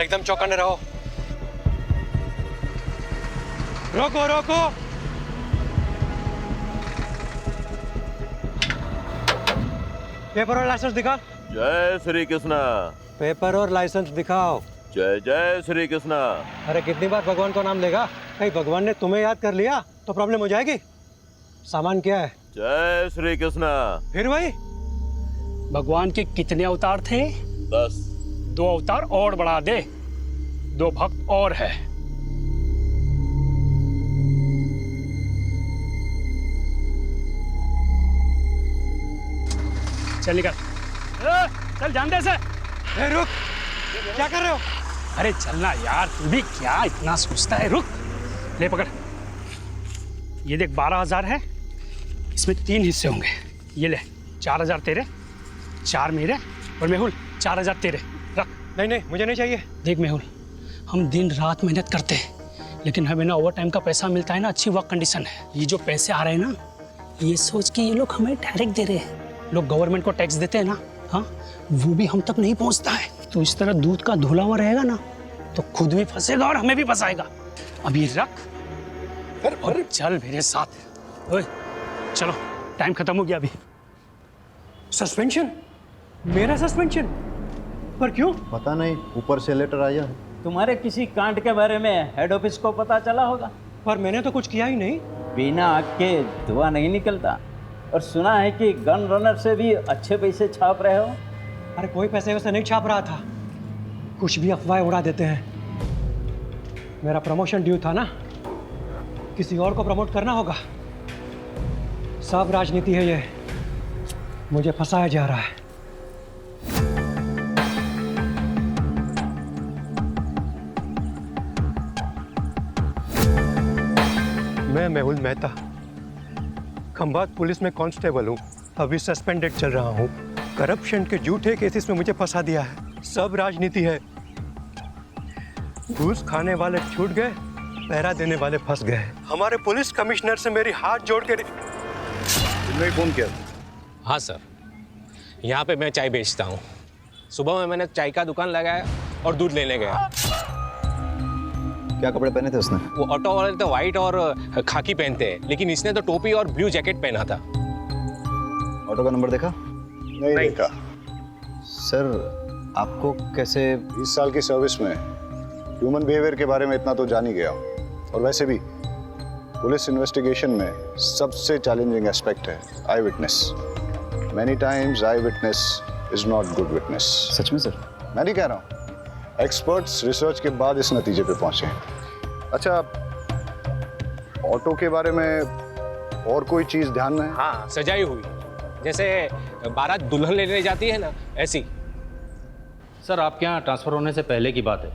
एकदम चौकन्ने रहो। रोको रोको। पेपर और लाइसेंस दिखा। जय श्री कृष्णा। पेपर और लाइसेंस दिखाओ। जय जय श्री कृष्णा। अरे कितनी बार भगवान को नाम लेगा? कहीं भगवान ने तुम्हें याद कर लिया तो प्रॉब्लम हो जाएगी। सामान क्या है? जय श्री कृष्णा। फिर वही? भगवान के कितने अवतार थे? 10। 2 अवतार और बढ़ा दे, 2 भक्त और है। चल निकल। चल जान दे से। रुक, क्या कर रहे हो? अरे चलना यार, तू भी क्या इतना सोचता है? रुक, ले पकड़। ये देख 12,000 है, इसमें 3 हिस्से होंगे। ये ले 4,000 तेरे, 4 मेरे, और मेहुल 4,000 तेरे। रख। नहीं नहीं, मुझे नहीं चाहिए। देख मेहुल, हम दिन रात मेहनत करते हैं, लेकिन हमें ना ओवर टाइम का पैसा मिलता है ना, अच्छी वर्क कंडीशन है। ये जो पैसे आ रहे हैं ना, ये सोच के ये लोग हमें डायरेक्ट दे रहे हैं। लोग गवर्नमेंट को टैक्स देते हैं ना, हाँ, वो भी हम तक नहीं पहुंचता है। तो इस तरह दूध का धुला हुआ रहेगा ना, तो खुद भी फंसेगा और हमें भी फंसाएगा। अब ये रख और चल मेरे साथ। ओए चलो, टाइम खत्म हो गया अभी। सस्पेंशन? मेरा सस्पेंशन? पर क्यों? पता नहीं, ऊपर से लेटर आया है। तुम्हारे किसी कांड के बारे में हेड ऑफिस को पता चला होगा। पर मैंने तो कुछ किया ही नहीं। बिना आग के धुआं नहीं निकलता। और सुना है कि गन रनर से भी अच्छे पैसे छाप रहे हो। अरे कोई पैसे वैसे नहीं छाप रहा था, कुछ भी अफवाहें उड़ा देते हैं। मेरा प्रमोशन ड्यू था ना, किसी और को प्रमोट करना होगा। सब राजनीति है ये, मुझे फंसाया जा रहा है। मैं मेहुल मेहता, खंभात पुलिस में कांस्टेबल हूँ। अभी सस्पेंडेड चल रहा हूँ। करप्शन के झूठे केसेस में मुझे फंसा दिया है। सब राजनीति है। घूस खाने वाले छूट गए, पहरा देने वाले फंस गए। हमारे पुलिस कमिश्नर से मेरी हाथ जोड़ के तुमने फोन किया? हाँ सर, यहाँ पे मैं चाय बेचता हूँ। सुबह में मैंने चाय का दुकान लगाया और दूध लेने गया। क्या कपड़े पहने थे उसने? वो ऑटो वाले तो वाइट और खाकी पहनते हैं, लेकिन इसने तो टोपी और ब्लू जैकेट पहना था। ऑटो का नंबर देखा? नहीं देखा। सर, आपको कैसे? 20 साल की सर्विस में ह्यूमन बिहेवियर के बारे में इतना तो जान ही गया हूं। और वैसे भी पुलिस इन्वेस्टिगेशन में सबसे चैलेंजिंग एस्पेक्ट है eyewitness. Many times eyewitness is not good witness. सच में सर? मैं नहीं कह रहा हूँ, एक्सपर्ट्स रिसर्च के बाद इस नतीजे पे पहुंचे हैं। अच्छा, ऑटो के बारे में और कोई चीज ध्यान में है? हाँ, सजाई हुई, जैसे बारात दुल्हन लेने जाती है ना, ऐसी। सर, आपके यहाँ ट्रांसफर होने से पहले की बात है।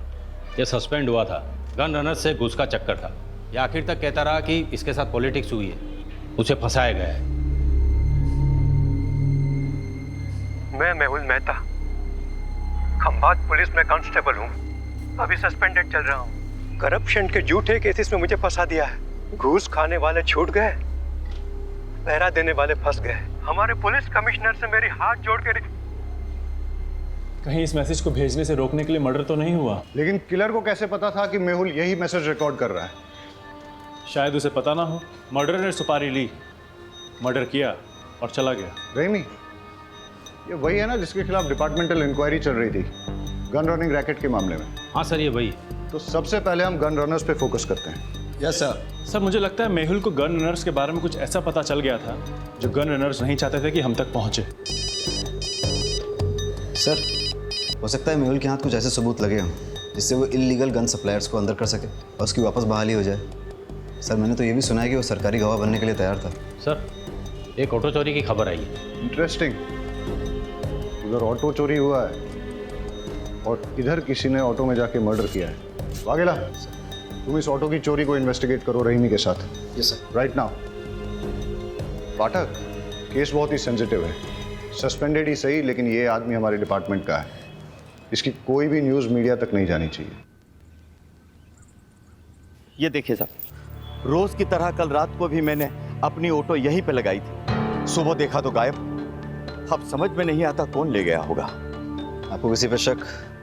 ये सस्पेंड हुआ था, गन रनर से घूस का चक्कर था। ये आखिर तक कहता रहा कि इसके साथ पॉलिटिक्स हुई है, उसे फंसाया गया है। मैं मेहुल मेहता, खंभात पुलिस में कांस्टेबल हूँ। अभी सस्पेंडेड चल रहा हूँ। करप्शन के झूठे केसेस में मुझे फंसा दिया है। घूस खाने वाले छूट गए, पहरा देने वाले फंस गए। हमारे पुलिस कमिश्नर से मेरी हाथ जोड़ के कहीं इस मैसेज को भेजने से रोकने के लिए मर्डर तो नहीं हुआ? लेकिन किलर को कैसे पता था कि मेहुल यही मैसेज रिकॉर्ड कर रहा है? शायद उसे पता ना हो। मर्डर ने सुपारी ली, मर्डर किया और चला गया। रहीमी, ये वही है ना जिसके खिलाफ डिपार्टमेंटल इंक्वायरी चल रही थी गन रनिंग रैकेट के मामले में? हाँ सर, ये वही। तो सबसे पहले हम गन रनर्स पे फोकस करते हैं। Yes sir. सर, मुझे लगता है मेहुल को गन रनर्स के बारे में कुछ ऐसा पता चल गया था जो गन रनर्स नहीं चाहते थे कि हम तक पहुंचे। सर, हो सकता है मेहुल के हाथ कुछ ऐसे सबूत लगे हों जिससे वो इल्लीगल गन सप्लायर्स को अंदर कर सके और उसकी वापस बहाली हो जाए। सर, मैंने तो ये भी सुना है कि वो सरकारी गवाह बनने के लिए तैयार था। सर, एक ऑटो चोरी की खबर आई है। इंटरेस्टिंग। उधर ऑटो चोरी हुआ है और इधर किसी ने ऑटो में जाके मर्डर किया है। वाघेला, तुम इस ऑटो की चोरी को इन्वेस्टिगेट करो रहीमी के साथ। Yes sir. Right now. Pathak, case बहुत ही सेंसिटिव है। सस्पेंडेड ही सही, लेकिन ये आदमी हमारे डिपार्टमेंट का है। इसकी कोई भी न्यूज़ मीडिया तक नहीं जानी चाहिए। ये देखिए साहब, रोज की तरह कल रात को भी मैंने अपनी ऑटो यहीं पे लगाई थी। सुबह देखा तो गायब। अब समझ में नहीं आता कौन ले गया होगा। आपको किसी पे शक?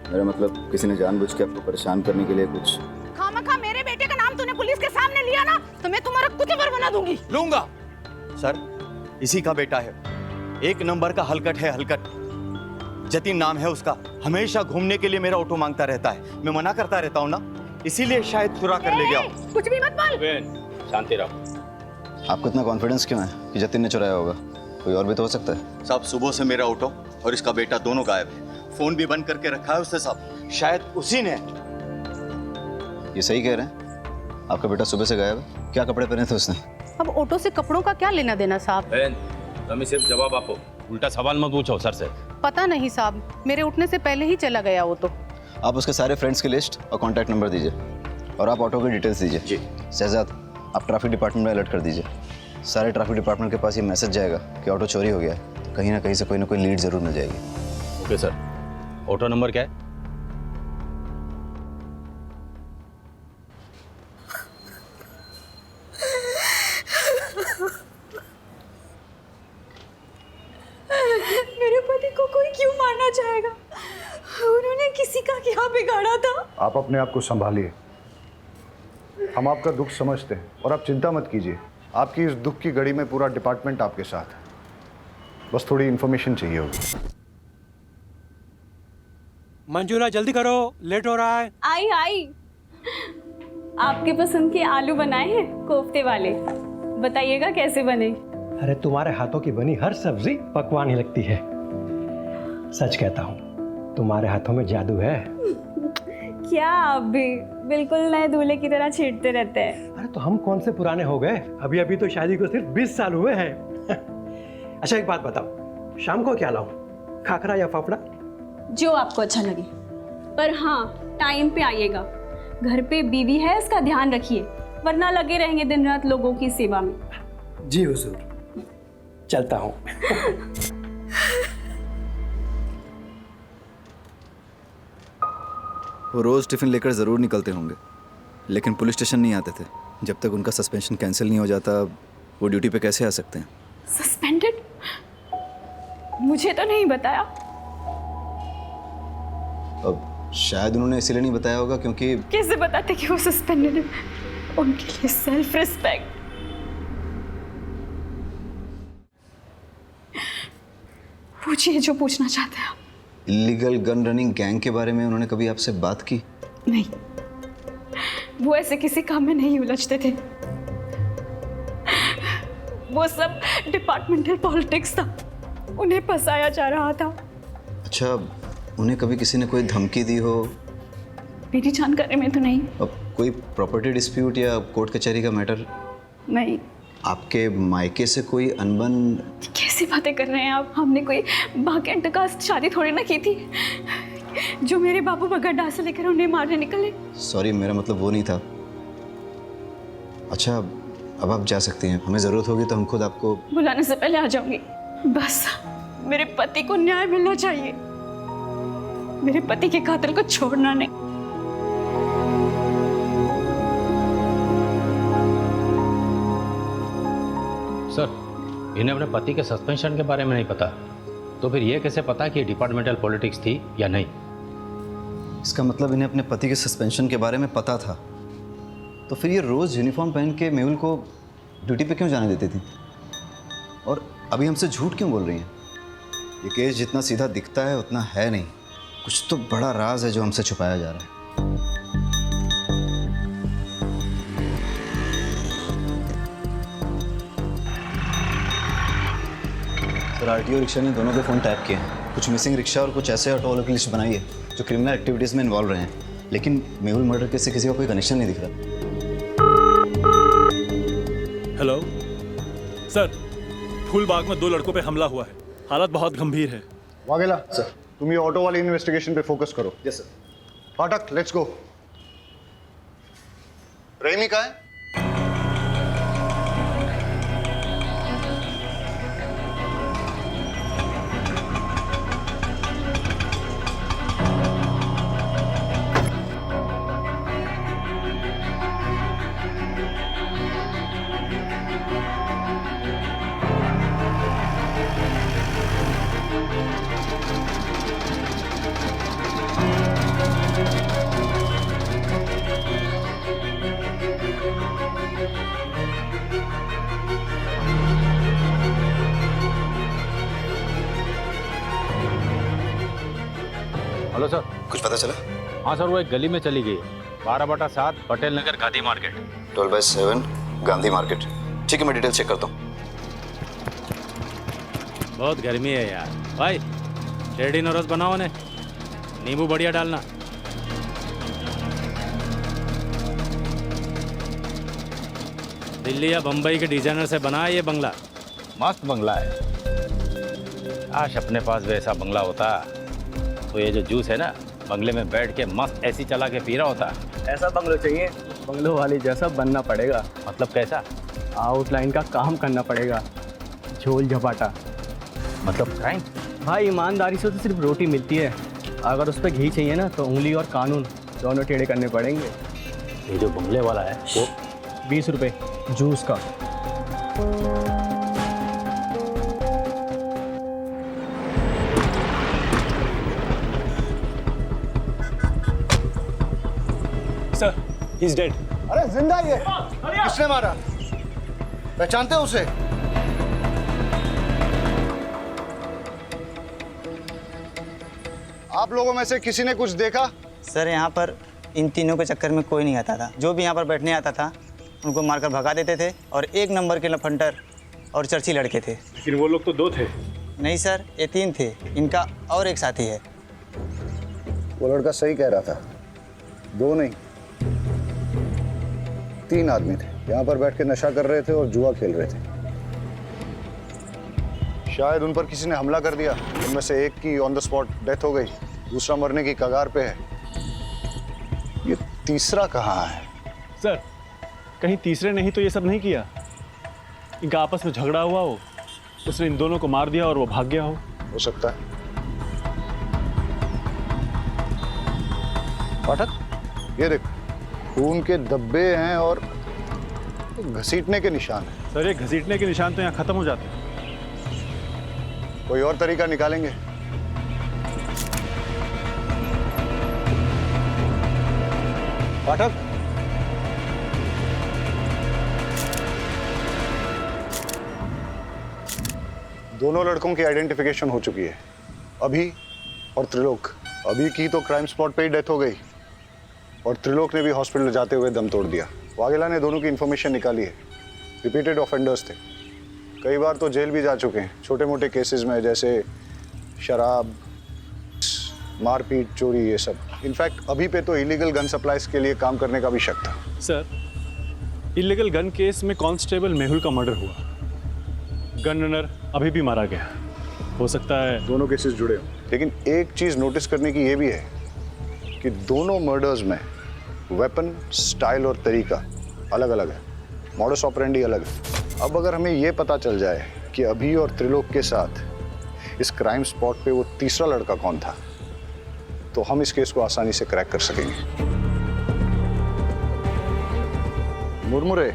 मेरा मतलब किसी ने जानबूझ के आपको परेशान करने के लिए कुछ? खामखा मेरे बेटे का नाम तूने पुलिस के सामने लिया ना, तो मैं तुम्हारा कुचबर बना दूंगी। लूंगा। सर, इसी का बेटा है, एक नंबर का हलकट है, हलकट। जतिन नाम है उसका, हमेशा घूमने के लिए मेरा ऑटो मांगता रहता है, मैं मना करता रहता हूँ ना, इसीलिए शायद चुरा कर ले गया। कुछ भी मत बोल। शांति रहो। आपको इतना कॉन्फिडेंस क्यों है कि जतिन ने चुराया होगा? कोई और भी तो हो सकता है। साहब, सुबह से मेरा ऑटो और इसका बेटा दोनों गायब है, फोन भी बंद करके रखा है उसने साहब, शायद उसी ने। ये सही कह रहे हैं? आपका बेटा सुबह से गायब है? क्या कपड़े पहने थे उसने? अब ऑटो से कपड़ों का क्या लेना देना साहब? बहन, तुम्हें सिर्फ जवाब आपो, उल्टा सवाल मत पूछो सर से। पता नहीं साहब, मेरे उठने से पहले ही चला गया वो तो। आप उसके सारे फ्रेंड्स की लिस्ट और कॉन्टैक्ट नंबर दीजिए, और आप ऑटो की डिटेल्स दीजिए। जी। शहजाद, आप ट्रैफिक डिपार्टमेंट में अलर्ट कर दीजिए। सारे ट्रैफिक डिपार्टमेंट के पास ये मैसेज जाएगा कि ऑटो चोरी हो गया है, तो कहीं ना कहीं से कोई ना कोई लीड जरूर मिल जाएगी। Okay sir. ऑटो नंबर क्या है? मेरे पति को कोई क्यों मारना चाहेगा? उन्होंने किसी का क्या बिगाड़ा था? आप अपने आप को संभालिए, हम आपका दुख समझते हैं, और आप चिंता मत कीजिए। आपकी इस दुख की घड़ी में पूरा डिपार्टमेंट आपके साथ है, बस थोड़ी इन्फॉर्मेशन चाहिए होगी। मंजूला जल्दी करो, लेट हो रहा है। आई आपके पसंद के आलू बनाए हैं, कोफ्ते वाले। बताइएगा कैसे बने? अरे तुम्हारे हाथों की बनी हर सब्जी पकवान ही लगती है। सच कहता हूँ, तुम्हारे हाथों में जादू है। क्या आप भी बिल्कुल नए दूल्हे की तरह छींटते रहते हैं। अरे तो हम कौन से पुराने हो गए, अभी अभी तो शादी को सिर्फ 20 साल हुए हैं। अच्छा एक बात बताओ, शाम को क्या लाऊं, खाखरा या फाफड़ा? जो आपको अच्छा लगे, पर हाँ टाइम पे आइएगा। घर पे बीवी है, इसका ध्यान रखिए, वरना लगे रहेंगे दिन रात लोगों की सेवा में। जी हुजूर, चलता हूँ। वो रोज़ टिफ़िन लेकर ज़रूर निकलते होंगे, लेकिन पुलिस स्टेशन नहीं आते थे। जब तक उनका सस्पेंशन कैंसिल नहीं हो जाता, वो ड्यूटी पे कैसे आ सकते हैं? सस्पेंडेड? मुझे तो नहीं बताया। अब शायद उन्होंने इसीलिए नहीं बताया होगा क्योंकि... कैसे बताते कि वो सस्पेंडेड है? उनके लिए सेल्फ रिस्पेक्ट। पूछिए जो पूछना चाहते हैं आप। इलीगल गन रनिंग गैंग के बारे में उन्होंने कभी आपसे बात की? नहीं, वो ऐसे किसी काम में नहीं उलझते थे। वो सब डिपार्टमेंटल पॉलिटिक्स था, उन्हें फंसाया जा रहा था। अच्छा, उन्हें कभी किसी ने कोई धमकी दी हो? मेरी जानकारी में तो नहीं। अब कोई प्रॉपर्टी डिस्प्यूट या कोर्ट कचहरी का मैटर? नहीं। आपके मायके से कोई अनबन? कैसी बातें कर रहे हैं आप? हमने कोई बाकेंट का शादी थोड़ी ना की थी जो मेरे बाबू बगैर डांस लेकर उन्हें मारने निकले। सॉरी, मेरा मतलब वो नहीं था। अच्छा, अब आप जा सकती हैं, हमें ज़रूरत होगी तो हम खुद आपको... बुलाने से पहले आ जाऊंगी। बस मेरे पति को न्याय मिलना चाहिए, मेरे पति के कातिल को छोड़ना नहीं। सर, इन्हें अपने पति के सस्पेंशन के बारे में नहीं पता, तो फिर ये कैसे पता कि डिपार्टमेंटल पॉलिटिक्स थी या नहीं? इसका मतलब इन्हें अपने पति के सस्पेंशन के बारे में पता था, तो फिर ये रोज़ यूनिफॉर्म पहन के मेहुल को ड्यूटी पे क्यों जाने देती थी? और अभी हमसे झूठ क्यों बोल रही हैं? ये केस जितना सीधा दिखता है उतना है नहीं, कुछ तो बड़ा राज है जो हमसे छुपाया जा रहा है। सर, आरटीओ रिक्शा ने दोनों के फ़ोन टैप किए हैं। कुछ मिसिंग रिक्शा और कुछ ऐसे ऑटो वालों की लिस्ट बनाई है जो क्रिमिनल एक्टिविटीज़ में इन्वॉल्व रहे हैं, लेकिन मेहुल मर्डर केस से किसी का कोई कनेक्शन नहीं दिख रहा। हेलो सर, फूलबाग में 2 लड़कों पे हमला हुआ है, हालत बहुत गंभीर है। वाघेला सर, तुम ये ऑटो वाली इन्वेस्टिगेशन पे फोकस करो। Yes sir. फाटक, लेट्स गो। रहीमी कहाँ है? Hello sir. कुछ पता चला? हाँ सर, वो एक गली में चली गई है, 12/7 पटेल नगर गांधी मार्केट। 12/7 गांधी मार्केट। ठीक है, मैं डिटेल चेक करता हूँ। बहुत गर्मी है यार। भाई रेडी नोरस बनाओ ने, नींबू बढ़िया डालना। दिल्ली या बम्बई के डिजाइनर से बना है ये बंगला, मस्त बंगला है। काश अपने पास वैसा बंगला होता तो ये जो जूस है ना, बंगले में बैठ के मस्त एसी चला के पी रहा होता। ऐसा बंगलो चाहिए, बंगलो वाली जैसा बनना पड़ेगा। मतलब कैसा? आउटलाइन का काम करना पड़ेगा, झोल झपाटा। मतलब क्राइम? भाई ईमानदारी से तो सिर्फ रोटी मिलती है, अगर उस पर घी चाहिए ना तो उंगली और कानून दोनों टेढ़े करने पड़ेंगे। ये जो बंगले वाला है वो 20 रुपये जूस का। Sir, he is dead. अरे जिंदा ही है। किसने मारा? पहचानते हो उसे? आप लोगों में से किसी ने कुछ देखा? सर यहाँ पर इन तीनों के चक्कर में कोई नहीं आता था। जो भी यहाँ पर बैठने आता था उनको मारकर भगा देते थे, और 1 नंबर के लफंटर और चर्ची लड़के थे। लेकिन वो लोग तो 2 थे। नहीं सर, ये 3 थे, इनका और एक साथी है। वो लड़का सही कह रहा था, 2 नहीं 3 आदमी थे, यहाँ पर बैठ के नशा कर रहे थे और जुआ खेल रहे थे। शायद उन पर किसी ने हमला कर दिया। उनमें से एक की ऑन द स्पॉट डेथ हो गई, दूसरा मरने की कगार पे है। ये तीसरा कहाँ है? सर, कहीं तीसरे ने ही तो ये सब नहीं किया? इनका आपस में झगड़ा हुआ हो, उसने इन दोनों को मार दिया और वो भाग गया हो सकता है। पाठक, ये देख, खून के धब्बे हैं और घसीटने के निशान हैं। सर, ये घसीटने के निशान तो यहाँ खत्म हो जाते हैं। कोई और तरीका निकालेंगे? पाठक, दोनों लड़कों की आइडेंटिफिकेशन हो चुकी है, अभी और त्रिलोक। अभी की तो क्राइम स्पॉट पे ही डेथ हो गई, और त्रिलोक ने भी हॉस्पिटल जाते हुए दम तोड़ दिया। वाघेला ने दोनों की इंफॉर्मेशन निकाली है, रिपीटेड ऑफेंडर्स थे, कई बार तो जेल भी जा चुके हैं छोटे मोटे केसेस में, जैसे शराब, मारपीट, चोरी, ये सब। इनफैक्ट अभी पे तो इलीगल गन सप्लाईज के लिए काम करने का भी शक था। सर, इलीगल गन केस में कांस्टेबल मेहुल का मर्डर हुआ, गन रनर अभी भी मारा गया। हो सकता है दोनों केसेस जुड़े हो। लेकिन एक चीज नोटिस करने की ये भी है कि दोनों मर्डर्स में वेपन, स्टाइल और तरीका अलग अलग है, मॉडस ऑपरेंडी अलग है। अब अगर हमें ये पता चल जाए कि अभी और त्रिलोक के साथ इस क्राइम स्पॉट पे वो तीसरा लड़का कौन था, तो हम इस केस को आसानी से क्रैक कर सकेंगे। मुरमुरे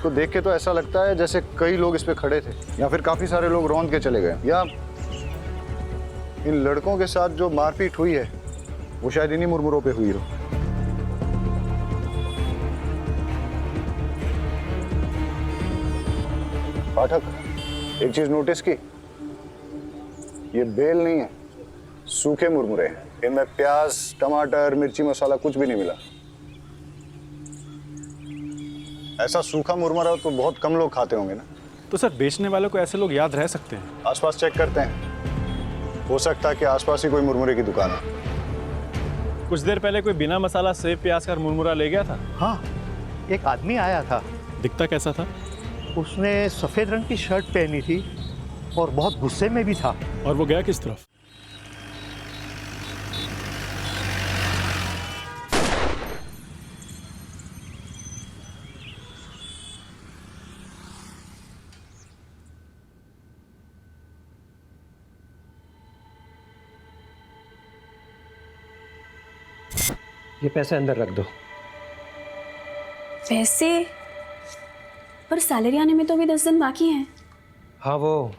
को देख के तो ऐसा लगता है जैसे कई लोग इस पे खड़े थे, या फिर काफी सारे लोग रौंद के चले गए, या इन लड़कों के साथ जो मारपीट हुई है वो शायद इन्हीं मुरमुरों पे हुई हो। पाठक, एक चीज नोटिस की, ये बेल नहीं है, सूखे मुरमुरे हैं। इनमें प्याज, टमाटर, मिर्ची मसाला कुछ भी नहीं मिला। ऐसा सूखा मुरमुरा तो बहुत कम लोग खाते होंगे ना। तो सर, बेचने वालों को ऐसे लोग याद रह सकते हैं? आसपास चेक करते हैं, हो सकता है कि आसपास ही कोई मुरमुरे की दुकान है। कुछ देर पहले कोई बिना मसाला सेब प्याज का मुरमुरा ले गया था। हाँ, एक आदमी आया था। दिखता कैसा था? उसने सफेद रंग की शर्ट पहनी थी और बहुत गुस्से में भी था। और वो गया किस तरफ? ये पैसे अंदर रख दो। वैसे पर सैलरी आने में तो अभी 10 दिन बाकी हैं। हाँ, वो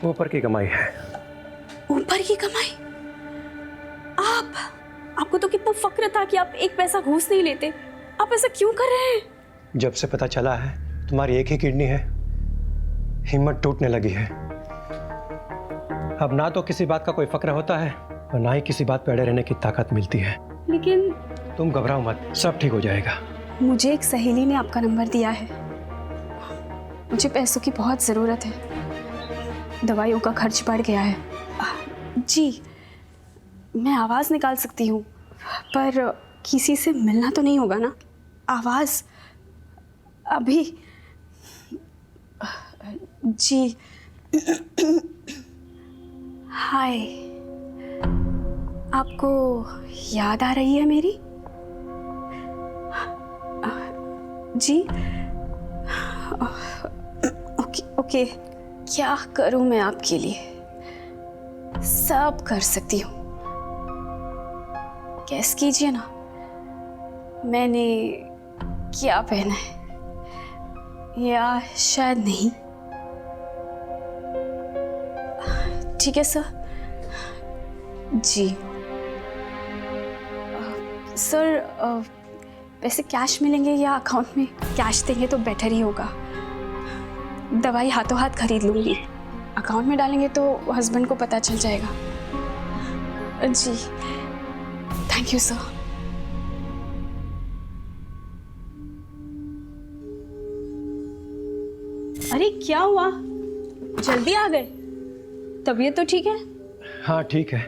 ऊपर की कमाई है। ऊपर की कमाई? आपको तो कितना फक्र था कि आप एक पैसा घूस नहीं लेते। आप ऐसा क्यों कर रहे हैं? जब से पता चला है तुम्हारी एक ही किडनी है, हिम्मत टूटने लगी है। अब ना तो किसी बात का कोई फक्र होता है और ना ही किसी बात पे अड़े रहने की ताकत मिलती है। लेकिन तुम घबराओ मत, सब ठीक हो जाएगा। मुझे एक सहेली ने आपका नंबर दिया है। मुझे पैसों की बहुत ज़रूरत है, दवाइयों का खर्च बढ़ गया है। जी, मैं आवाज़ निकाल सकती हूँ, पर किसी से मिलना तो नहीं होगा ना? आवाज़ अभी। जी, हाय, आपको याद आ रही है मेरी? जी, ओके, क्या करूं मैं आपके लिए? सब कर सकती हूँ। गैस कीजिए ना, मैंने क्या पहना है, या शायद नहीं। ठीक है सर। जी सर, पैसे कैश मिलेंगे या अकाउंट में? कैश देंगे तो बेटर ही होगा। दवाई हाथों हाथ खरीद लूँगी, अकाउंट में डालेंगे तो हस्बैंड को पता चल जाएगा। जी, थैंक यू सर। अरे क्या हुआ, जल्दी आ गए? तबीयत तो ठीक है? हाँ ठीक है।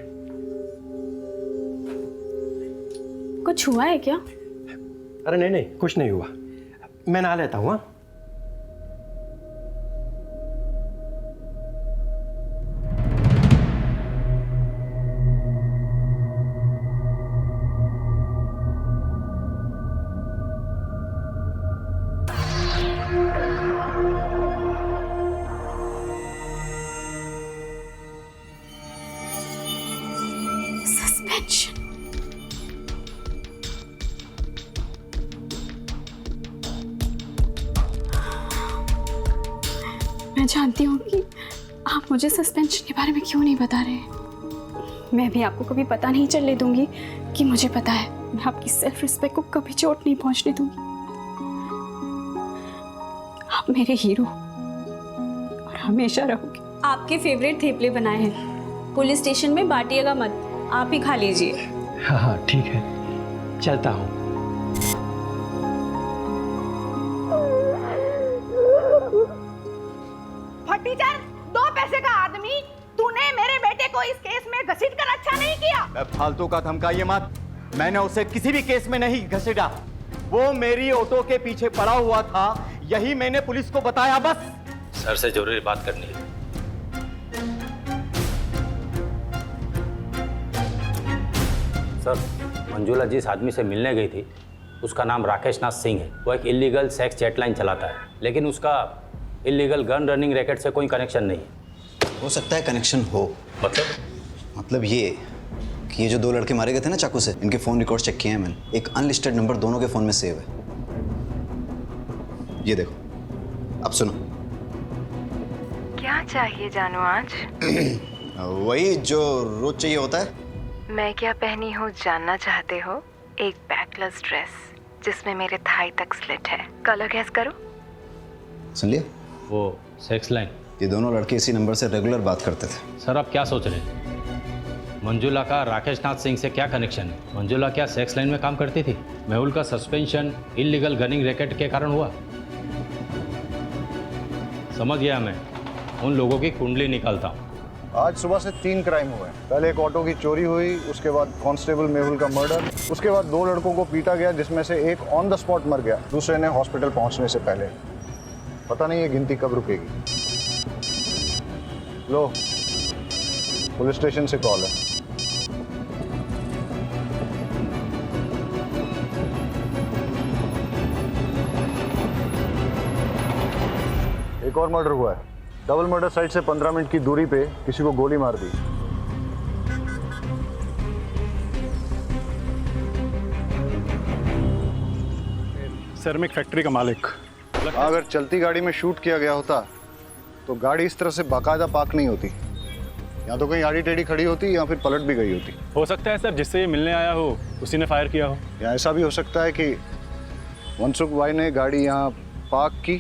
कुछ हुआ है क्या? अरे नहीं नहीं, कुछ नहीं हुआ, मैं नहा लेता हूँ। हाँ, मैं जानती हूँ कि आप मुझे सस्पेंशन के बारे में क्यों नहीं बता रहे। मैं भी आपको कभी पता नहीं चलने दूंगी कि मुझे पता है। मैं आपकी सेल्फ रिस्पेक्ट को कभी चोट नहीं पहुंचने दूंगी। आप मेरे हीरो और हमेशा रहोगे। आपके फेवरेट थेपले बनाए हैं, पुलिस स्टेशन में बांटिएगा मत, आप ही खा लीजिए। हाँ हाँ ठीक है, चलता हूँ। फटीचर, 2 पैसे का आदमी, तूने मेरे बेटे को इस केस में घसीट कर अच्छा नहीं किया। फालतू का धमकाइए मत, मैंने उसे किसी भी केस में नहीं घसीटा। वो मेरी ऑटो के पीछे पड़ा हुआ था, यही मैंने पुलिस को बताया बस। सर से जरूरी बात करनी है। सर, मंजुला जिस आदमी से मिलने गई थी उसका नाम राकेश नाथ सिंह है। वो एक इलीगल सेक्स चैटलाइन चलाता है, लेकिन उसका इलीगल गन रनिंग रैकेट से कोई कनेक्शन नहीं है। हो सकता है कनेक्शन हो। मतलब ये कि ये जो 2 लड़के मारे गए थे ना चाकू से, इनके फ़ोन रिकॉर्ड चेक किए हैं मैंने। एक अनलिस्टेड नंबर दोनों के फ़ोन में सेव है। ये देखो, अब सुनो। क्या चाहिए जानू आज? वही जो रोज चाहिए होता है। मैं क्या पहनी हूँ जानना चाहते हो? एक बैकलेस ड्रेस जिसमें मेरे थाई तक स्लिट है। कलर गैस करो। सुन लिया? वो सेक्स लाइन। ये दोनों लड़के इसी नंबर से रेगुलर बात करते थे। सर आप क्या सोच रहे हैं? मंजुला का राकेश नाथ सिंह से क्या कनेक्शन है? मंजुला क्या सेक्स लाइन में काम करती थी? मेहुल का सस्पेंशन इलीगल गनिंग रैकेट के कारण हुआ। समझ गया, मैं उन लोगों की कुंडली निकालता हूँ। आज सुबह से 3 क्राइम हुए। पहले एक ऑटो की चोरी हुई, उसके बाद कांस्टेबल मेहुल का मर्डर, उसके बाद 2 लड़कों को पीटा गया जिसमें से एक ऑन द स्पॉट मर गया, दूसरे ने हॉस्पिटल पहुंचने से पहले। पता नहीं ये गिनती कब रुकेगी। लो, पुलिस स्टेशन से कॉल है। एक और मर्डर हुआ है। डबल मर्डर साइट से 15 मिनट की दूरी पे किसी को गोली मार दी। सर, मैं एक फैक्ट्री का मालिक। अगर चलती गाड़ी में शूट किया गया होता तो गाड़ी इस तरह से बाकायदा पार्क नहीं होती। या तो कहीं आड़ी टेढ़ी खड़ी होती या फिर पलट भी गई होती। हो सकता है सर, जिससे ये मिलने आया हो उसी ने फायर किया हो। या ऐसा भी हो सकता है कि मनसुख भाई ने गाड़ी यहाँ पार्क की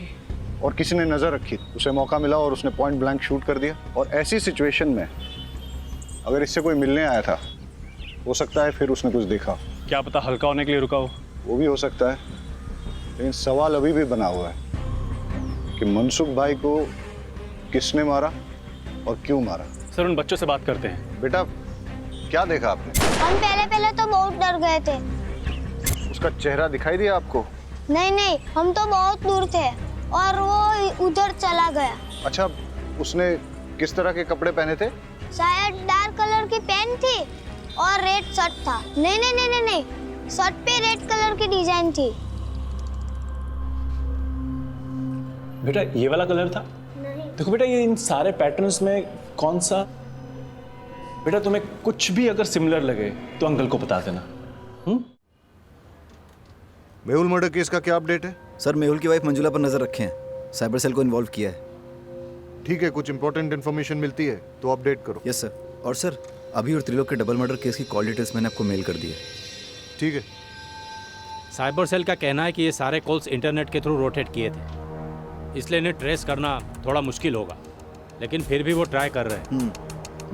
और किसी ने नज़र रखी, उसे मौका मिला और उसने पॉइंट ब्लैंक शूट कर दिया। और ऐसी सिचुएशन में अगर इससे कोई मिलने आया था हो सकता है फिर उसने कुछ देखा। क्या पता हल्का होने के लिए रुका हो। वो भी हो सकता है, लेकिन सवाल अभी भी बना हुआ है कि मनसुख भाई को किसने मारा और क्यों मारा। सर उन बच्चों से बात करते हैं। बेटा क्या देखा आपने? हम पहले तो बहुत डर गए थे। उसका चेहरा दिखाई दिया आपको? नहीं, हम तो बहुत दूर थे और वो उधर चला गया। अच्छा, उसने किस तरह के कपड़े पहने थे? शायद डार्क कलर की पैंट थी और रेड शर्ट था। नहीं, शर्ट पे रेड कलर की डिजाइन थी। बेटा ये वाला कलर था? नहीं। देखो बेटा, ये इन सारे पैटर्न्स में कौन सा? बेटा तुम्हें कुछ भी अगर सिमिलर लगे तो अंकल को बता देना। मेहुल मर्डर केस का क्या अपडेट है? सर मेहुल की वाइफ मंजुला पर नजर रखे हैं, साइबर सेल को इन्वॉल्व किया है। ठीक है, कुछ इंपॉर्टेंट इन्फॉर्मेशन मिलती है तो अपडेट करो। Yes sir. और सर अभी और त्रिलोक के डबल मर्डर केस की कॉल डिटेल्स मैंने आपको मेल कर दी है। ठीक है। साइबर सेल का कहना है कि ये सारे कॉल्स इंटरनेट के थ्रू रोटेट किए थे, इसलिए इन्हें ट्रेस करना थोड़ा मुश्किल होगा, लेकिन फिर भी वो ट्राई कर रहे हैं।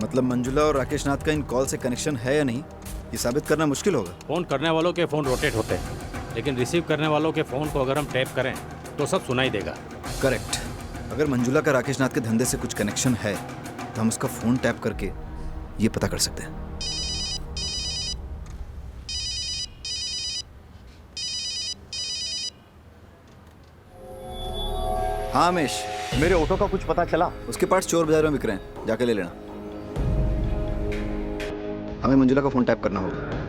मतलब मंजुला और राकेश नाथ का इन कॉल से कनेक्शन है या नहीं, ये साबित करना मुश्किल होगा। फ़ोन करने वालों के फ़ोन रोटेट होते हैं, लेकिन रिसीव करने वालों के फ़ोन को अगर हम टैप करें तो सब सुनाई देगा। करेक्ट। अगर मंजुला का राकेश नाथ के धंधे से कुछ कनेक्शन है तो हम उसका फ़ोन टैप करके ये पता कर सकते हैं। हाँ रमेश, मेरे ऑटो का कुछ पता चला? उसके पार्ट्स चोर बाजार में बिक रहे हैं, जाके ले लेना। हमें मंजुला का फोन टैप करना होगा।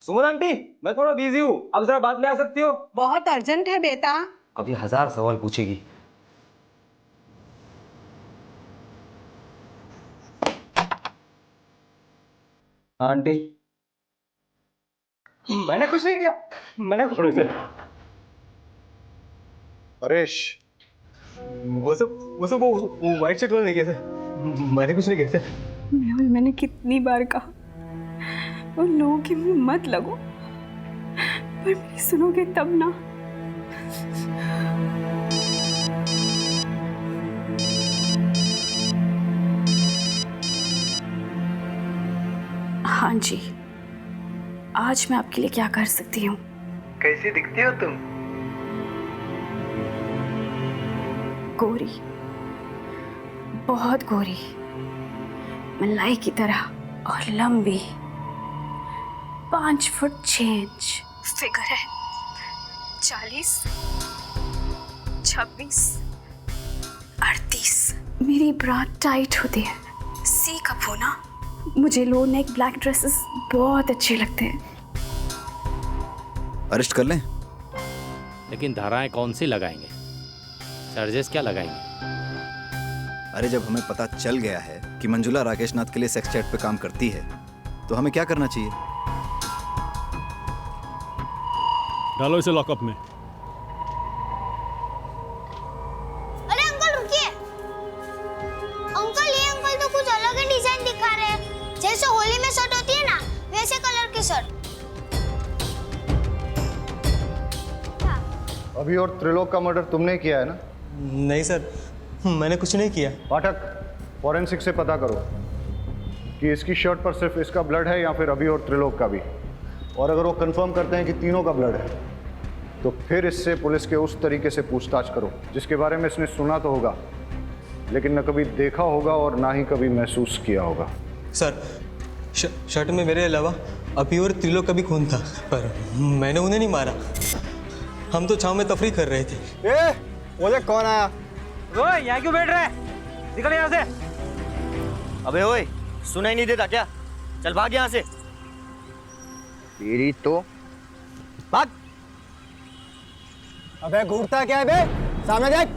सुमन आंटी, मैं थोड़ा बिजी हूँ, अब जरा बात में आ सकती हो? बहुत अर्जेंट है बेटा। अभी 1000 सवाल पूछेगी। आंटी, मैंने कुछ नहीं किया, मैंने कुछ नहीं किया। परेश, वो सब वो वाइट शर्ट वाले नहीं किए थे, मैंने कुछ नहीं किया था। मेहुल, मैंने कितनी बार कहा उन लोगों के मुंह मत लगो, पर मेरी सुनोगे तब ना। हाँ जी, आज मैं आपके लिए क्या कर सकती हूँ? कैसी दिखती हो तुम? गोरी, बहुत गोरी, मलाई की तरह और लंबी, 5 फुट 6 इंच फिगर है, 40, 26, 38। मेरी ब्रा टाइट होती है, सी कप होना। मुझे लो नेक ब्लैक ड्रेसेस बहुत अच्छे लगते हैं। अरेस्ट कर लें? लेकिन धाराएं कौन सी लगाएंगे, चार्जेस क्या लगाएंगे? अरे जब हमें पता चल गया है कि मंजुला राकेश नाथ के लिए सेक्स चैट पे काम करती है तो हमें क्या करना चाहिए? डालो इसे लॉकअप में। अरे अंकल रुकिए, अंकल ये अंकल तो कुछ अलग ही डिजाइन दिखा रहे हैं, जैसे होली में शर्ट होती है ना, वैसे कलर की शर्ट। अभी और त्रिलोक का मर्डर तुमने किया है ना? नहीं सर, मैंने कुछ नहीं किया। पाठक, फॉरेंसिक से पता करो कि इसकी शर्ट पर सिर्फ इसका ब्लड है या फिर अभी और त्रिलोक का भी। और अगर वो कंफर्म करते हैं कि तीनों का ब्लड है तो फिर इससे पुलिस के उस तरीके से पूछताछ करो जिसके बारे में इसने सुना तो होगा, लेकिन न कभी देखा होगा और ना ही कभी महसूस किया होगा। सर, शर्ट में मेरे अलावा अभी और त्रिलोक का भी खून था, पर मैंने उन्हें नहीं मारा। हम तो छांव में तफरीह कर रहे थे। बोले कौन आया? ओए, यहाँ क्यों बैठ रहा है? निकल यहाँ से। अबे ओए, सुनाई नहीं देता क्या? चल भाग यहाँ से। तेरी तो भाग। अबे घूरता क्या है बे? सामने देख।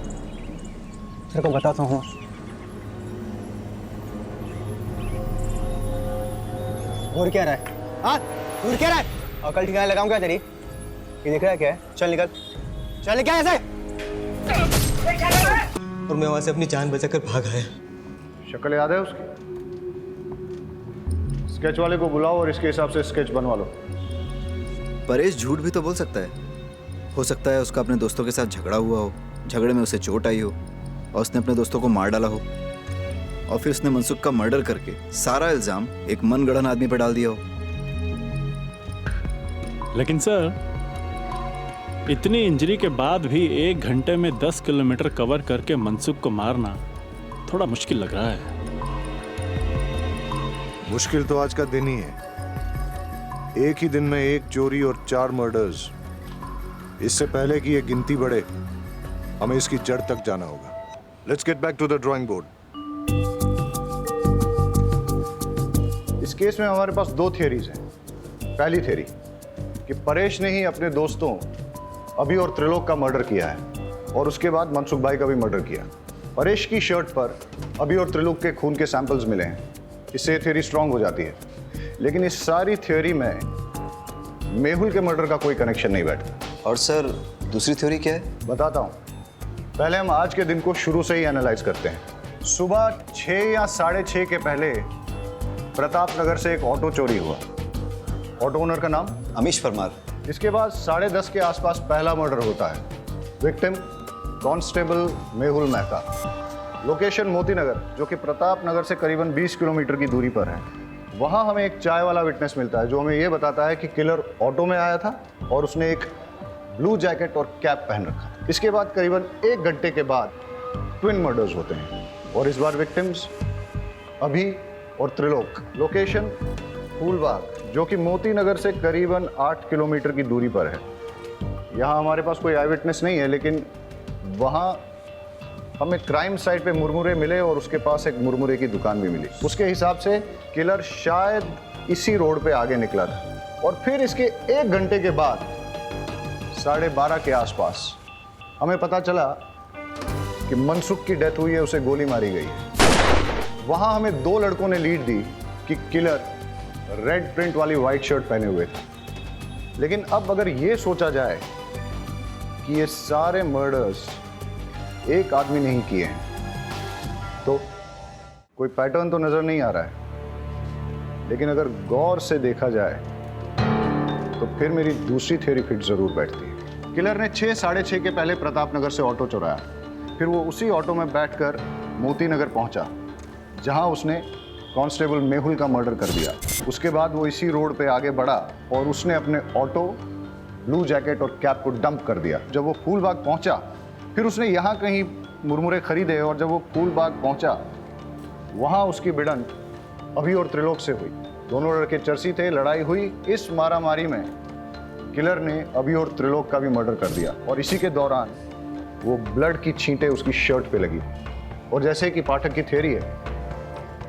तेरे को बताता हूँ। घूर क्या रहा है? हाँ, घूर क्या रहा है? अकल ठिकाने लगाऊं क्या तेरी? ये दिख रहा है क्या है? चल निकल, चल निकल ऐसे। और मैं वहां से अपनी जान बचाकर भाग आया। शक्ल याद है उसकी? स्केच वाले को बुलाओ और इसके हिसाब से स्केच बनवा लो। परेश झूठ भी तो बोल सकता है। हो सकता है उसका अपने दोस्तों के साथ झगड़ा हुआ हो, झगड़े में उसे चोट आई हो और उसने अपने दोस्तों को मार डाला हो, और फिर उसने मनसुख का मर्डर करके सारा इल्जाम एक मनगढ़ंत आदमी पर डाल दिया हो। लेकिन सर, इतनी इंजरी के बाद भी 1 घंटे में 10 किलोमीटर कवर करके मनसुख को मारना थोड़ा मुश्किल लग रहा है। मुश्किल तो आज का दिन ही है। एक ही दिन में 1 चोरी और 4 मर्डर्स। इससे पहले कि ये गिनती बढ़े, हमें इसकी जड़ तक जाना होगा। Let's get back to the drawing board. इस केस में हमारे पास 2 थियरीज हैं। पहली थियरी कि परेश ने ही अपने दोस्तों अभी और त्रिलोक का मर्डर किया है और उसके बाद मनसुख भाई का भी मर्डर किया। परेश की शर्ट पर अभी और त्रिलोक के खून के सैंपल्स मिले हैं, इससे ये थियरी स्ट्रांग हो जाती है। लेकिन इस सारी थियरी में मेहुल के मर्डर का कोई कनेक्शन नहीं बैठता। और सर, दूसरी थ्योरी क्या है? बताता हूँ। पहले हम आज के दिन को शुरू से ही एनालाइज करते हैं। सुबह 6 या 6:30 के पहले प्रताप नगर से एक ऑटो चोरी हुआ। ऑटो ओनर का नाम अमीश परमार। इसके बाद 10:30 के आसपास पहला मर्डर होता है। Victim constable Mehul Mehta. Location Moti Nagar, जो कि प्रताप नगर से करीबन 20 किलोमीटर की दूरी पर है। वहाँ हमें एक चाय वाला विटनेस मिलता है जो हमें यह बताता है कि किलर ऑटो में आया था और उसने एक ब्लू जैकेट और कैप पहन रखा। इसके बाद करीबन 1 घंटे के बाद ट्विन मर्डर्स होते हैं और इस बार विक्टिम्स अभी और त्रिलोक। लोकेशन फूलबाग, जो कि मोती नगर से करीबन 8 किलोमीटर की दूरी पर है। यहाँ हमारे पास कोई आई विटनेस नहीं है, लेकिन वहाँ हमें क्राइम साइट पे मुरमुरे मिले और उसके पास एक मुरमुरे की दुकान भी मिली। उसके हिसाब से किलर शायद इसी रोड पे आगे निकला था और फिर इसके 1 घंटे के बाद 12:30 के आसपास हमें पता चला कि मनसुख की डेथ हुई है, उसे गोली मारी गई है। वहाँ हमें 2 लड़कों ने लीड दी कि किलर रेड प्रिंट वाली वाइट शर्ट पहने हुए थे। लेकिन अब अगर ये सोचा जाए कि ये सारे मर्डर्स एक आदमी नहीं किए हैं, तो कोई पैटर्न तो नजर नहीं आ रहा है। लेकिन अगर गौर से देखा जाए तो फिर मेरी दूसरी थ्योरी फिट जरूर बैठती है। किलर ने 6, 6:30 के पहले प्रताप नगर से ऑटो चुराया। फिर वो उसी ऑटो में बैठकर मोती नगर पहुंचा, जहां उसने कांस्टेबल मेहुल का मर्डर कर दिया। उसके बाद वो इसी रोड पे आगे बढ़ा और उसने अपने ऑटो, ब्लू जैकेट और कैप को डंप कर दिया। जब वो फूलबाग पहुंचा, फिर उसने यहाँ कहीं मुरमुरे खरीदे और जब वो फूलबाग पहुंचा, वहाँ उसकी भिड़ंत अभी और त्रिलोक से हुई। दोनों लड़के चर्सी थे, लड़ाई हुई। इस मारामारी में किलर ने अभी और त्रिलोक का भी मर्डर कर दिया और इसी के दौरान वो ब्लड की छींटें उसकी शर्ट पे लगी। और जैसे कि पाठक की थ्योरी है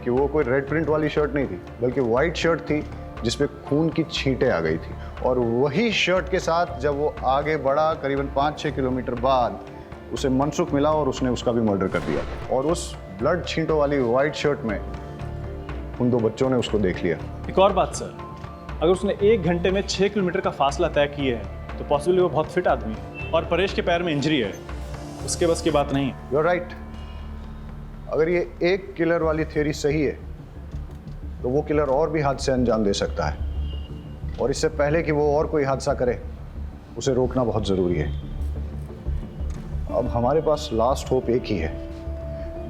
कि वो कोई रेड प्रिंट वाली शर्ट नहीं थी, बल्कि वाइट शर्ट थी जिसपे खून की छींटें आ गई थी। और वही शर्ट के साथ जब वो आगे बढ़ा, करीबन 5-6 किलोमीटर बाद उसे मनसुख मिला और उसने उसका भी मर्डर कर दिया। और उस ब्लड छींटों वाली वाइट शर्ट में उन 2 बच्चों ने उसको देख लिया। एक और बात सर, अगर उसने 1 घंटे में 6 किलोमीटर का फासला तय किया है तो पॉसिबली वो बहुत फिट आदमी है और परेश के पैर में इंजरी है, उसके बस की बात नहीं है। You are right. अगर ये एक किलर वाली थ्योरी सही है तो वो किलर और भी हादसे अंजाम दे सकता है, और इससे पहले कि वो और कोई हादसा करे उसे रोकना बहुत ज़रूरी है। अब हमारे पास लास्ट होप एक ही है।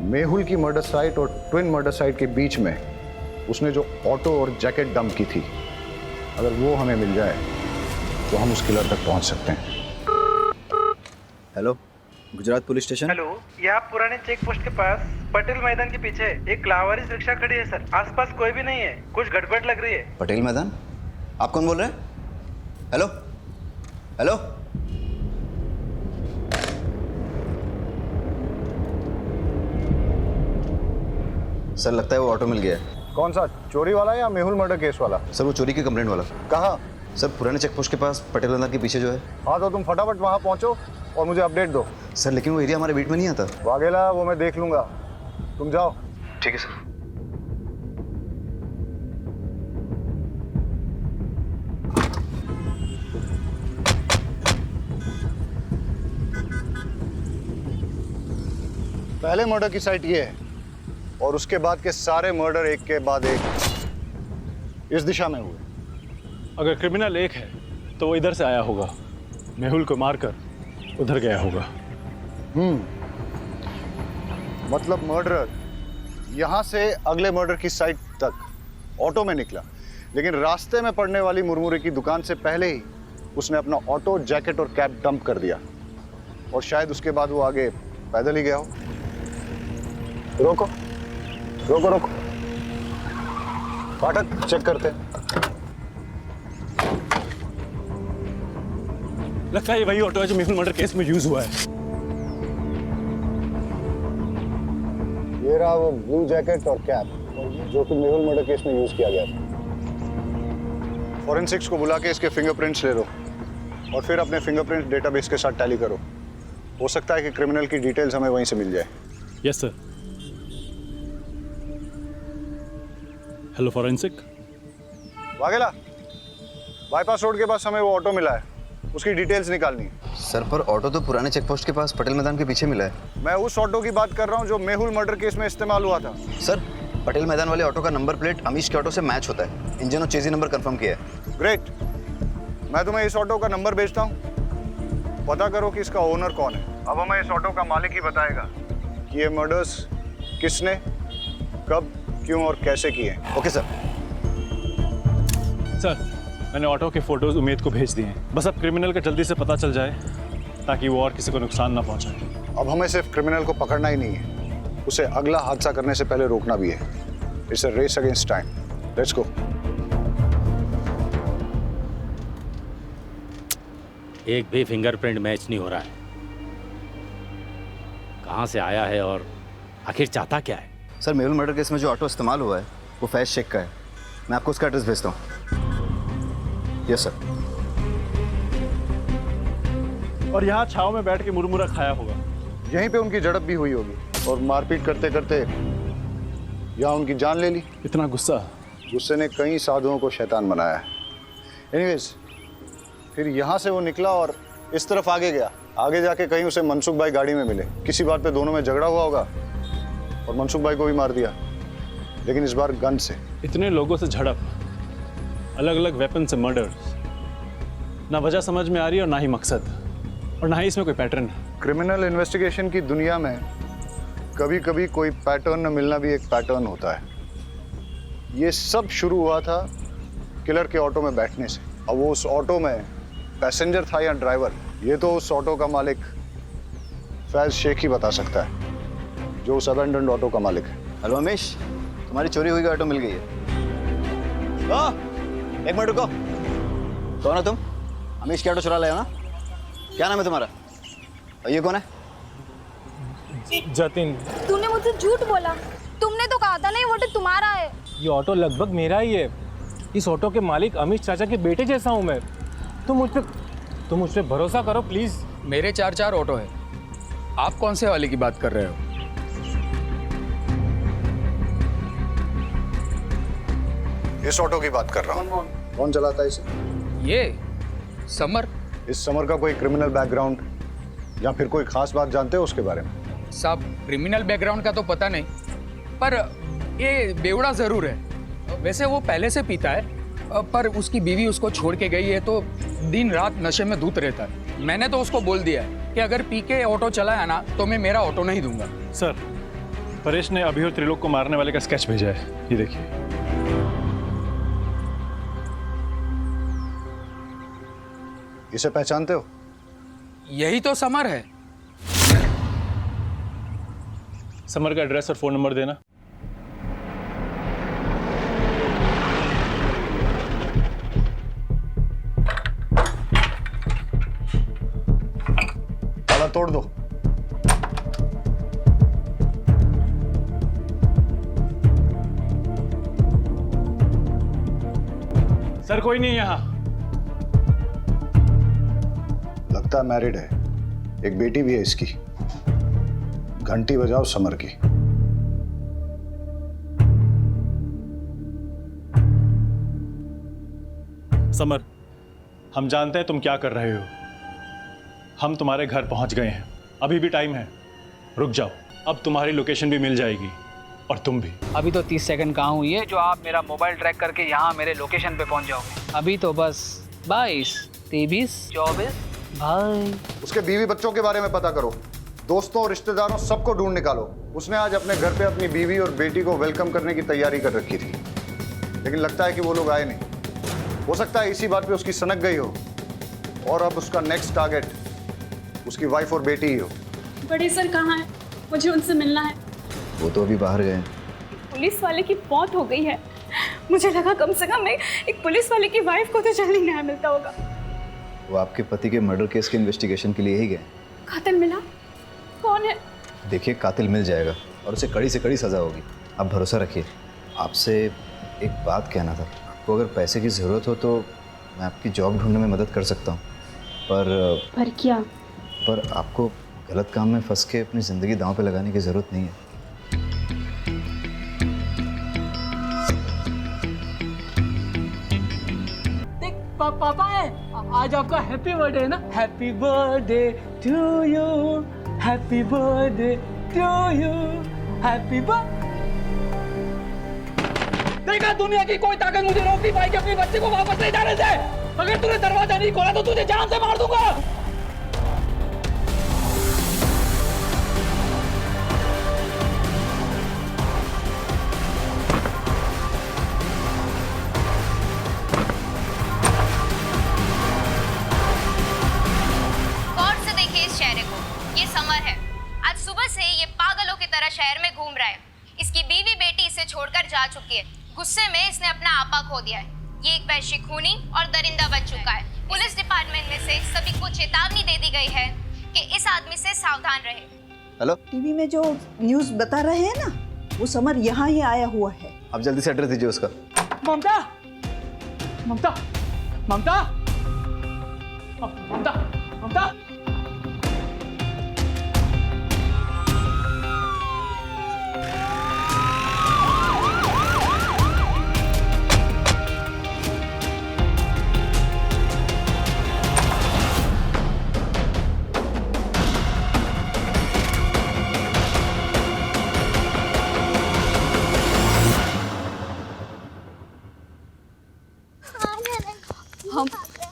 मेहुल की मर्डर साइट और ट्विन मर्डर साइट के बीच में उसने जो ऑटो और जैकेट डंप की थी, अगर वो हमें मिल जाए तो हम उस किलर तक पहुंच सकते हैं। Hello, Gujarat police station. Hello, ये आप पुराने चेक पोस्ट के पास पटेल मैदान के पीछे एक लावारिस रिक्शा खड़ी है सर। आसपास कोई भी नहीं है, कुछ गड़बड़ लग रही है। पटेल मैदान? आप कौन बोल रहे हैं? हेलो हेलो, सर लगता है वो ऑटो मिल गया है। कौन सा, चोरी वाला या मेहुल मर्डर केस वाला? सर वो चोरी की कंप्लेंट वाला। कहाँ? सर पुराने चेक पोस्ट के पास पटेल मैदान के पीछे जो है। हाँ तो तुम फटाफट वहाँ पहुँचो और मुझे अपडेट दो। सर लेकिन वो एरिया हमारे बीट में नहीं आता। वाघेला, वो मैं देख लूंगा, तुम जाओ। ठीक है सर। पहले मर्डर की साइट ये है और उसके बाद के सारे मर्डर एक के बाद एक इस दिशा में हुए। अगर क्रिमिनल एक है तो वो इधर से आया होगा, मेहुल को मारकर उधर गया होगा। मतलब मर्डरर यहाँ से अगले मर्डर की साइट तक ऑटो में निकला, लेकिन रास्ते में पड़ने वाली मुरमुरे की दुकान से पहले ही उसने अपना ऑटो, जैकेट और कैप डंप कर दिया, और शायद उसके बाद वो आगे पैदल ही गया हो। रोको रोको रोको, फाटक चेक करते हैं। लगता है ये वही ऑटो है जो मेहुल मर्डर केस में यूज हुआ है। ये रहा वो ब्लू जैकेट और कैप जो कि मेहुल मर्डर केस में यूज किया गया था। फॉरेंसिक्स को बुला के इसके फिंगरप्रिंट्स ले लो और फिर अपने फिंगरप्रिंट डेटाबेस के साथ टैली करो। हो सकता है कि क्रिमिनल की डिटेल्स हमें वहीं से मिल जाए। Yes sir. Hello forensic. Vaghela, bypass road के पास हमें वो ऑटो मिला है, उसकी डिटेल्स निकालनी है। सर, पर ऑटो तो पुराने चेक पोस्ट के पास पटेल मैदान के पीछे मिला है। मैं उस ऑटो की बात कर रहा हूँ जो मेहुल मर्डर केस में इस्तेमाल हुआ था। सर, पटेल मैदान वाले ऑटो का नंबर प्लेट अमीश के ऑटो से मैच होता है। इंजन और चेजी नंबर कंफर्म किया है। ग्रेट, मैं तुम्हें इस ऑटो का नंबर भेजता हूँ, पता करो कि इसका ओनर कौन है। अब हमें इस ऑटो का मालिक ही बताएगा कि ये मर्डर्स किसने, कब, क्यों और कैसे किए। Okay sir. सर, मैंने ऑटो के फोटोज उमेद को भेज दिए हैं। बस अब क्रिमिनल का जल्दी से पता चल जाए ताकि वो और किसी को नुकसान ना पहुंचाए। अब हमें सिर्फ क्रिमिनल को पकड़ना ही नहीं है, उसे अगला हादसा करने से पहले रोकना भी है। It's a race against time. Let's go. एक भी फिंगरप्रिंट मैच नहीं हो रहा है। कहाँ से आया है और आखिर चाहता क्या है? सर, मेहुल मर्डर केस में जो ऑटो इस्तेमाल हुआ है वो फैज शेख का है। मैं आपको उसका एड्रेस भेजता हूँ। Yes sir. और यहाँ छाव में बैठ के मुरमुरा खाया होगा। यहीं पे उनकी झड़प भी हुई होगी और मारपीट करते करते यहाँ उनकी जान ले ली। इतना गुस्सा? गुस्से ने कई साधुओं को शैतान बनाया है। एनीवेज, फिर यहाँ से वो निकला और इस तरफ आगे गया। आगे जाके कहीं उसे मनसुख भाई गाड़ी में मिले। किसी बात पे दोनों में झगड़ा हुआ होगा और मनसुख भाई को भी मार दिया, लेकिन इस बार गन से। इतने लोगों से झड़प, अलग अलग वेपन से मर्डर, ना वजह समझ में आ रही है और ना ही मकसद, और ना ही इसमें कोई पैटर्न। क्रिमिनल इन्वेस्टिगेशन की दुनिया में कभी कभी कोई पैटर्न न मिलना भी एक पैटर्न होता है। ये सब शुरू हुआ था किलर के ऑटो में बैठने से। अब वो उस ऑटो में पैसेंजर था या ड्राइवर, ये तो उस ऑटो का मालिक फैज शेख ही बता सकता है, जो उस अबेंडन्ड ऑटो का मालिक है। हेलो अमीश, तुम्हारी चोरी हुई ऑटो मिल गई है। एक मिनट रुको। कौन हो तुम? अमीश की ऑटो चुरा लाए हो ना? क्या नाम है तुम्हारा? और ये कौन है? जतिन। तूने मुझसे झूठ बोला। तुमने तो कहा था ना ये ऑटो तुम्हारा है। ये ऑटो लगभग मेरा ही है। इस ऑटो के मालिक अमीश चाचा के बेटे जैसा हूँ मैं। तुम मुझ पे भरोसा करो प्लीज। मेरे 4 ऑटो है, आप कौन से वाले की बात कर रहे हो? इस ऑटो की बात कर रहा हूँ। कौन चलाता है इसे? ये समर। इस समर का कोई क्रिमिनल बैकग्राउंड या फिर कोई खास बात जानते हो उसके बारे में? साहब, क्रिमिनल बैकग्राउंड का तो पता नहीं, पर ये बेवड़ा जरूर है। वैसे वो पहले से पीता है, पर उसकी बीवी उसको छोड़ के गई है तो दिन रात नशे में धुत रहता है। मैंने तो उसको बोल दिया है कि अगर पी के ऑटो चलाया ना तो मैं मेरा ऑटो नहीं दूंगा। सर, परेश ने अभी और त्रिलोक को मारने वाले का स्केच भेजा है, ये देखिए। इसे पहचानते हो? यही तो समर है। समर का एड्रेस और फोन नंबर देना। ताला तोड़ दो। सर, कोई नहीं यहाँ। लगता है मैरिड है, एक बेटी भी है इसकी। घंटी बजाओ समर की। समर, हम जानते हैं तुम क्या कर रहे हो। हम तुम्हारे घर पहुंच गए हैं, अभी भी टाइम है। रुक जाओ, अब तुम्हारी लोकेशन भी मिल जाएगी और तुम भी। अभी तो 30 सेकंड कहाँ हुई है जो आप मेरा मोबाइल ट्रैक करके यहाँ मेरे लोकेशन पे पहुँच जाओगे। अभी तो बस 22, 23, 24 भाई। उसके बीवी बच्चों के बारे में पता करो, दोस्तों और रिश्तेदारों सबको ढूंढ निकालो। उसने आज अपने घर पे अपनी बीवी और बेटी को वेलकम करने की तैयारी कर रखी थी, लेकिन लगता है कि वो लोग आए नहीं। हो सकता है इसी बात पे उसकी सनक गई हो और अब उसका नेक्स्ट टारगेट उसकी वाइफ और बेटी ही हो। बड़े सर कहाँ हैं? मुझे उनसे मिलना है। वो तो अभी बाहर गए। पुलिस वाले की मौत हो गई है। मुझे लगा कम से कम एक पुलिस वाले की वाइफ को तो जल्दी न्याय मिलता होगा। वो आपके पति के मर्डर केस के इन्वेस्टिगेशन के लिए ही गए। कातिल मिला? कौन है? देखिए, कातिल मिल जाएगा और उसे कड़ी से कड़ी सज़ा होगी। आप भरोसा रखिए। आपसे एक बात कहना था। आपको अगर पैसे की ज़रूरत हो तो मैं आपकी जॉब ढूंढने में मदद कर सकता हूँ, पर क्या? पर आपको गलत काम में फंस के अपनी ज़िंदगी दांव पे लगाने की ज़रूरत नहीं है। पापा है, आज आपका हैप्पी बर्थडे है ना? Happy birthday to you, happy birthday to you, happy birthday. देखा, दुनिया की कोई ताकत मुझे रोक नहीं पाएगी अपनी बच्चे को वापस ले जाने से। अगर तूने दरवाजा नहीं खोला तो तुझे जान से मार दूंगा। समर है। आज सुबह से ये पागलों की तरह शहर में घूम रहा है। इसकी बीवी बेटी इसे छोड़कर जा चुकी है। गुस्से में इसने अपना आपा खो दिया है। ये एक वैश्य खूनी और दरिंदा बन चुका है। पुलिस डिपार्टमेंट में से सभी को चेतावनी दे दी गई है कि इस आदमी से सावधान रहे। हेलो, टीवी में जो न्यूज़ बता रहे हैं ना, वो समर यहाँ ही आया हुआ है। आप जल्दी से एड्रेस दीजिए उसका। ममता, ममता, ममता, ममता, ममता।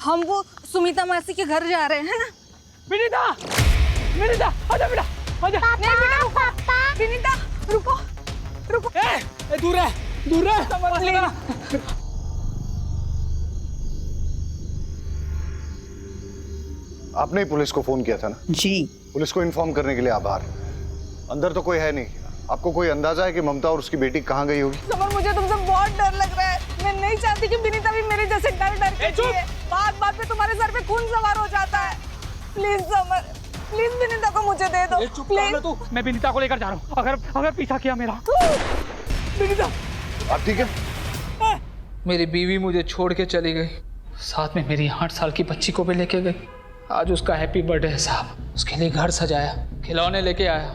हम वो सुमिता मासी के घर जा रहे हैं ना। विनीता, विनीता, आजा बेटा, आजा। नहीं बेटा, रुको। विनीता, रुको, रुको। दूर है, दूर है। आपने ही पुलिस को फोन किया था ना? जी। पुलिस को इन्फॉर्म करने के लिए आभार। अंदर तो कोई है नहीं। आपको कोई अंदाजा है कि ममता और उसकी बेटी कहाँ गई होगी? समर, मुझे तुमसे बहुत डर लग रहा है। मैं नहीं चाहती कि विनीता भी मेरे जैसे डर डर के जिए। बात बात पे तुम्हारे सर पे खून सवार हो जाता है। प्लीज समर, प्लीज विनीता को मुझे दे दो। प्लीज। तू, मैं विनीता को लेकर जा रहा हूँ। अगर पीछा किया मेरा। विनीता, आप ठीक है? मेरी बीवी मुझे छोड़ के चली गई, साथ में मेरी 8 साल की बच्ची को भी लेके गई। आज उसका हैप्पी बर्थडे है साहब। उसके लिए घर सजाया, खिलौने लेके आया,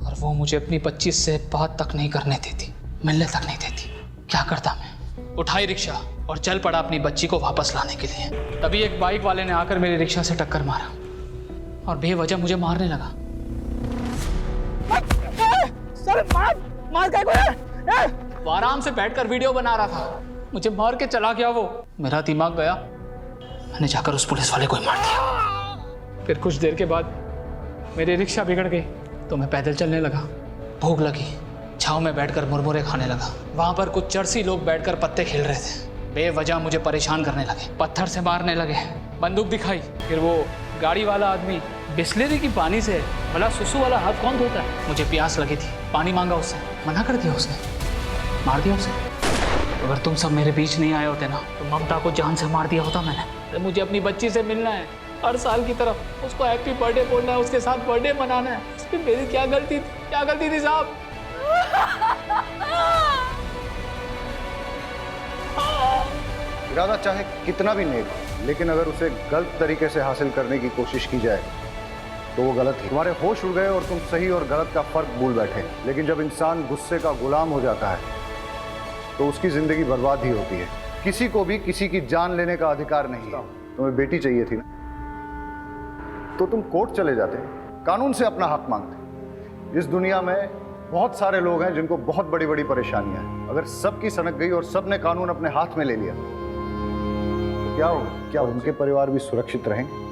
और वो मुझे अपनी 25 से बात तक नहीं करने देती, मिलने तक नहीं देती। क्या करता मैं? उठाई रिक्शा और चल पड़ा अपनी बच्ची को वापस लाने के लिए। तभी एक बाइक वाले ने आकर मेरी रिक्शा से टक्कर मारा और बेवजह मुझे मारने लगा। सर, मार क्या है? वो आराम से बैठकर वीडियो बना रहा था, मुझे मार के चला गया वो। मेरा दिमाग गया, मैंने जाकर उस पुलिस वाले को ही मार दिया। फिर कुछ देर के बाद मेरी रिक्शा बिगड़ गई तो मैं पैदल चलने लगा। भूख लगी, छांव में बैठकर मुरमुरे खाने लगा। वहां पर कुछ चरसी लोग बैठकर पत्ते खेल रहे थे। बेवजह मुझे परेशान करने लगे, पत्थर से मारने लगे, बंदूक दिखाई। फिर वो गाड़ी वाला आदमी बिस्लेरी की पानी से भला सुसु वाला हाथ कौन धोता है? मुझे प्यास लगी थी, पानी मांगा उससे, मना कर दिया उसने, मार दिया उसे। अगर तुम सब मेरे बीच नहीं आए होते ना तो ममता को जान से मार दिया होता मैंने। तो मुझे अपनी बच्ची से मिलना है, हर साल की तरफ उसको हैप्पी बर्थडे बोलना है, उसके साथ बर्थडे मनाना है। इसमें मेरी क्या गलती थी? क्या गलती थी साहब? इरादा चाहे कितना भी नेक हो, लेकिन अगर उसे गलत तरीके से हासिल करने की कोशिश की जाए तो वो गलत है। तुम्हारे होश उड़ गए और तुम सही और गलत का फर्क भूल बैठे। लेकिन जब इंसान गुस्से का गुलाम हो जाता है तो उसकी जिंदगी बर्बाद ही होती है। किसी को भी किसी की जान लेने का अधिकार नहीं है। तुम्हें बेटी चाहिए थी ना, तो तुम कोर्ट चले जाते, कानून से अपना हक मांगते। इस दुनिया में बहुत सारे लोग हैं जिनको बहुत बड़ी बड़ी परेशानियां हैं। अगर सबकी सनक गई और सबने कानून अपने हाथ में ले लिया तो क्या हो, क्या उनके परिवार भी सुरक्षित रहेंगे?